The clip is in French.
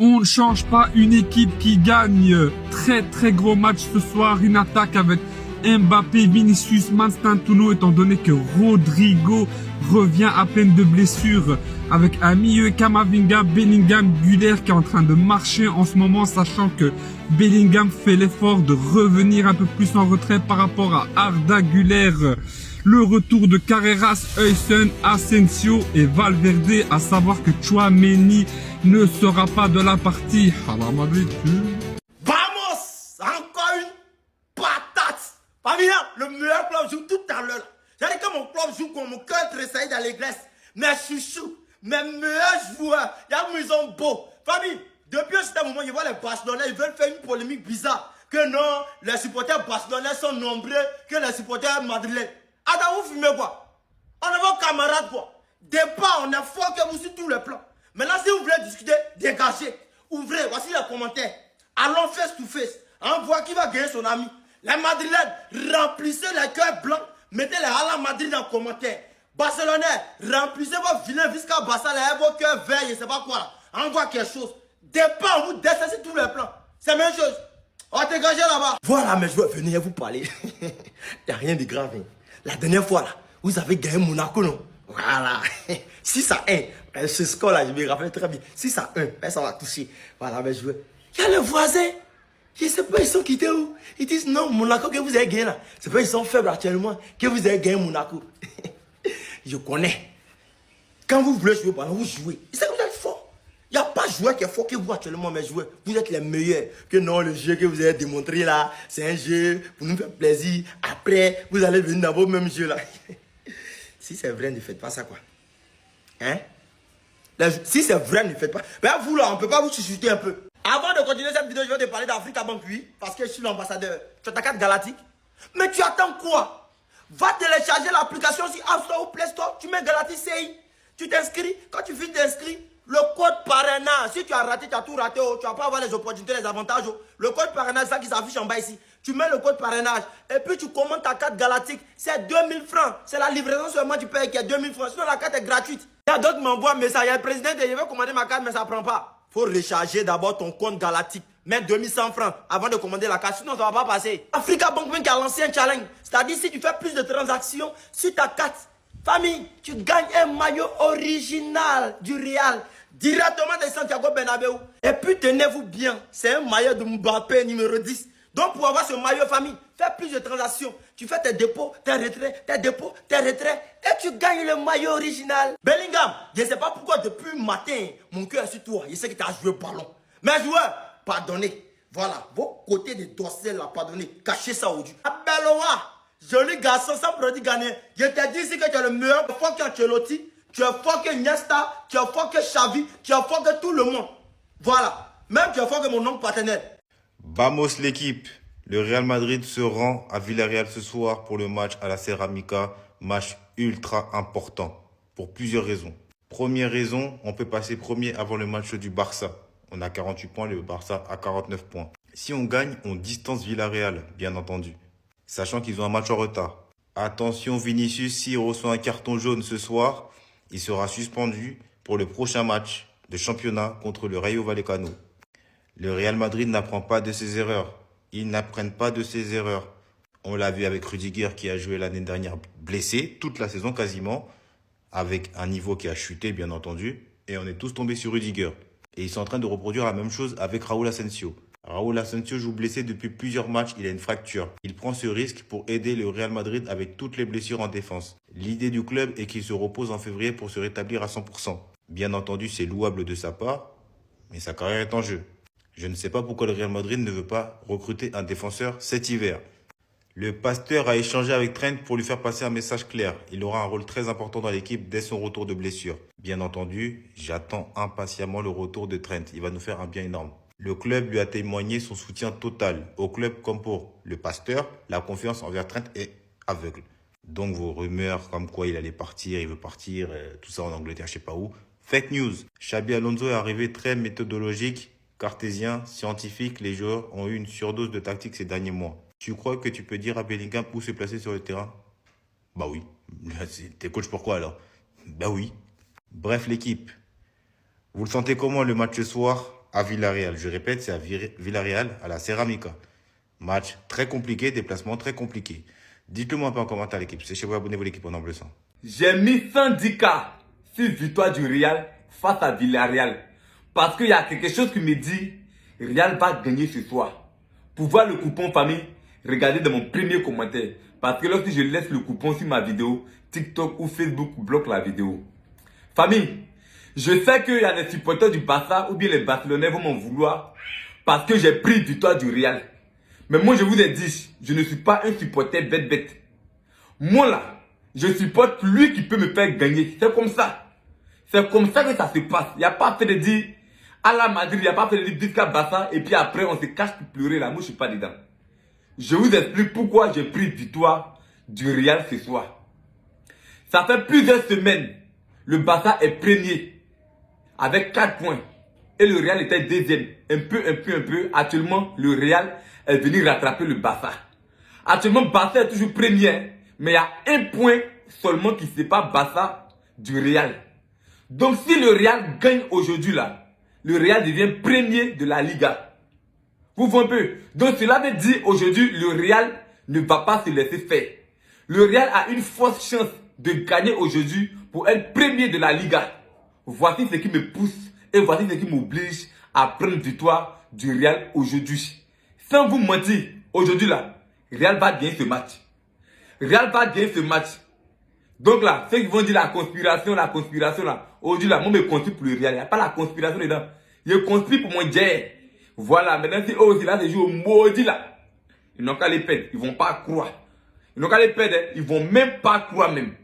On ne change pas une équipe qui gagne. Très gros match ce soir. Une attaque avec Mbappé, Vinicius, Manstantuono, étant donné que Rodrigo revient à peine de blessure. Avec un milieu Camavinga, Bellingham, Güler qui est en train de marcher en ce moment, sachant que Bellingham fait l'effort de revenir un peu plus en retrait par rapport à Arda Güler. Le retour de Carreras, Huysen, Asensio et Valverde, à savoir que Tchouaméni ne sera pas de la partie. Salam alaikum. Vamos! Encore une patate! Famille, le meilleur club joue tout à l'heure. J'ai dit que mon club joue comme mon cœur tressaille dans les glaces. Mes chouchous, mes meilleurs joueurs, ils sont beaux. Famille, depuis un certain moment, je vois les Barcelonais, ils veulent faire une polémique bizarre. Que non, les supporters barcelonais sont nombreux que les supporters madrilènes. Attends, vous fumez quoi? On est vos camarades quoi? Départ, on est fort que vous sur tous les plans. Maintenant, si vous voulez discuter, dégagez. Ouvrez, voici les commentaires. Allons face to face. On voit qui va gagner son ami. Les Madrilènes, remplissez les cœurs blancs. Mettez les Ala Madrid en commentaire. Barcelonais, remplissez vos vilains jusqu'à Barça, vos cœurs verts, je ne sais pas quoi. On voit quelque chose. Départ, vous descendez sur tous les plans. C'est la même chose. On va dégager là-bas. Voilà mes joueurs, venez vous parler. Il n'y a rien de grave. Hein. La dernière fois, là, vous avez gagné Monaco, non? Voilà. 6-1. Ce score-là, je me rappelle très bien. 6-1. Ça va toucher. Voilà, mes joueurs. Il y a les voisins. Je ne sais pas, ils sont quittés où? Ils disent non, Monaco que vous avez gagné là. C'est pas ils sont faibles actuellement que vous avez gagné Monaco. Je connais. Quand vous voulez jouer, vous jouez. C'est que vous êtes fort. Il n'y a pas de joueur qui est fort que vous actuellement, mes joueurs. Vous êtes les meilleurs. Que non, le jeu que vous avez démontré là, c'est un jeu pour nous faire plaisir. Après, vous allez venir dans vos mêmes jeux là. Si c'est vrai, ne faites pas ça quoi. Hein? Si c'est vrai, ne faites pas. Ben vous là, on ne peut pas vous chuchoter un peu. Avant de continuer cette vidéo, je vais te parler d'Africa Bank, oui, parce que je suis l'ambassadeur. Tu as ta carte galactique. Mais tu attends quoi? Va télécharger l'application sur App Store ou Play Store. Tu mets Galactique CI. Tu t'inscris. Quand tu finis d'inscrire, le code parrainage. Si tu as raté, tu as tout raté. Oh, tu vas pas avoir les opportunités, les avantages. Oh. Le code parrainage, c'est ça qui s'affiche en bas ici. Tu mets le code parrainage. Et puis tu commandes ta carte galactique. C'est 2000 francs. C'est la livraison seulement du payes qui est 2000 francs. Sinon, la carte est gratuite. Il y a d'autres qui m'envoient un message. Il y a le président qui dit, je vais commander ma carte, mais ça ne prend pas. Il faut recharger d'abord ton compte galactique. Mettre 2100 francs avant de commander la carte. Sinon, ça ne va pas passer. Africa Bank qui a lancé un challenge. C'est-à-dire, si tu fais plus de transactions sur ta carte, famille, tu gagnes un maillot original du Real. Directement de Santiago Bernabéu. Et puis, tenez-vous bien. C'est un maillot de Mbappé numéro 10. Donc, pour avoir ce maillot, famille, fais plus de transactions. Tu fais tes dépôts, tes retraits, tes dépôts, tes retraits. Et tu gagnes le maillot original. Bellingham, je ne sais pas pourquoi depuis le matin, mon cœur est sur toi. Je sais que tu as joué au ballon. Mais joueur, pardonnez. Voilà, vos côtés de dorsales, là, pardonnez. Cachez ça aujourd'hui. Abeloa, joli garçon, sans produit gagné. Je te dis ici que tu es le meilleur. Tu es fort qu'Ancelotti, tu es fort que Niesta, tu es fort que Xavi, tu es fort que tout le monde. Voilà, même tu es fort que mon oncle partenaire. Vamos l'équipe. Le Real Madrid se rend à Villarreal ce soir pour le match à la Ceramica. Match ultra important pour plusieurs raisons. Première raison, on peut passer premier avant le match du Barça. On a 48 points, le Barça a 49 points. Si on gagne, on distance Villarreal, bien entendu. Sachant qu'ils ont un match en retard. Attention, Vinicius, s'il reçoit un carton jaune ce soir, il sera suspendu pour le prochain match de championnat contre le Rayo Vallecano. Le Real Madrid n'apprend pas de ses erreurs. Ils n'apprennent pas de ses erreurs. On l'a vu avec Rudiger qui a joué l'année dernière blessé, toute la saison quasiment, avec un niveau qui a chuté bien entendu, et on est tous tombés sur Rudiger. Et ils sont en train de reproduire la même chose avec Raúl Asensio. Raúl Asensio joue blessé depuis plusieurs matchs, il a une fracture. Il prend ce risque pour aider le Real Madrid avec toutes les blessures en défense. L'idée du club est qu'il se repose en février pour se rétablir à 100%. Bien entendu, c'est louable de sa part, mais sa carrière est en jeu. Je ne sais pas pourquoi le Real Madrid ne veut pas recruter un défenseur cet hiver. Le pasteur a échangé avec Trent pour lui faire passer un message clair. Il aura un rôle très important dans l'équipe dès son retour de blessure. Bien entendu, j'attends impatiemment le retour de Trent. Il va nous faire un bien énorme. Le club lui a témoigné son soutien total. Au club comme pour le pasteur, la confiance envers Trent est aveugle. Donc vos rumeurs comme quoi il allait partir, il veut partir, tout ça en Angleterre, je sais pas où. Fake news. Xabi Alonso est arrivé très méthodologique, cartésien, scientifique. Les joueurs ont eu une surdose de tactique ces derniers mois. Tu crois que tu peux dire à Bellingham où se placer sur le terrain? Bah oui. T'es coach pourquoi alors? Bah oui. Bref l'équipe. Vous le sentez comment le match ce soir? à Villarreal. Je répète, c'est à Villarreal, à la Ceramica. Match très compliqué, déplacement très compliqué. Dites-le moi un peu en commentaire l'équipe. C'est chez vous, abonnez-vous l'équipe en bleu sang. J'ai mis 110K sur victoire du Real face à Villarreal. Parce qu'il y a quelque chose qui me dit Real va gagner ce soir. Pour voir le coupon famille, regardez dans mon premier commentaire. Parce que lorsque je laisse le coupon sur ma vidéo, TikTok ou Facebook bloque la vidéo. Famille, je sais qu'il y a des supporters du Barça ou bien les Barcelonais vont m'en vouloir parce que j'ai pris victoire du Real. Mais moi je vous ai dit, je ne suis pas un supporter bête. Moi là, je supporte lui qui peut me faire gagner. C'est comme ça. C'est comme ça que ça se passe. Il n'y a pas fait de dire à la Madrid, il n'y a pas fait de dire 10K Barça et puis après on se cache pour pleurer là. Moi je ne suis pas dedans. Je vous explique pourquoi j'ai pris victoire du Real ce soir. Ça fait plusieurs semaines, le Barça est premier avec 4 points. Et le Real était deuxième. Un peu. Actuellement, le Real est venu rattraper le Barça. Actuellement, Barça est toujours premier. Mais il y a un point seulement qui sépare Barça du Real. Donc si le Real gagne aujourd'hui là, le Real devient premier de la Liga. Vous voyez un peu. Donc cela veut dire aujourd'hui, le Real ne va pas se laisser faire. Le Real a une forte chance de gagner aujourd'hui pour être premier de la Liga. Voici ce qui me pousse et voici ce qui m'oblige à prendre victoire du Real aujourd'hui. Sans vous mentir, aujourd'hui là, Real va gagner ce match. Real va gagner ce match. Donc là, ceux qui vont dire la conspiration là, aujourd'hui là, moi je me conspire pour le Real. Il n'y a pas la conspiration dedans. Je conspire pour mon Dieu. Voilà, maintenant si eux aussi là, c'est jouer au maudit là. Ils n'ont qu'à les perdre, ils vont pas croire. Ils n'ont qu'à les perdre, ils vont même pas croire même.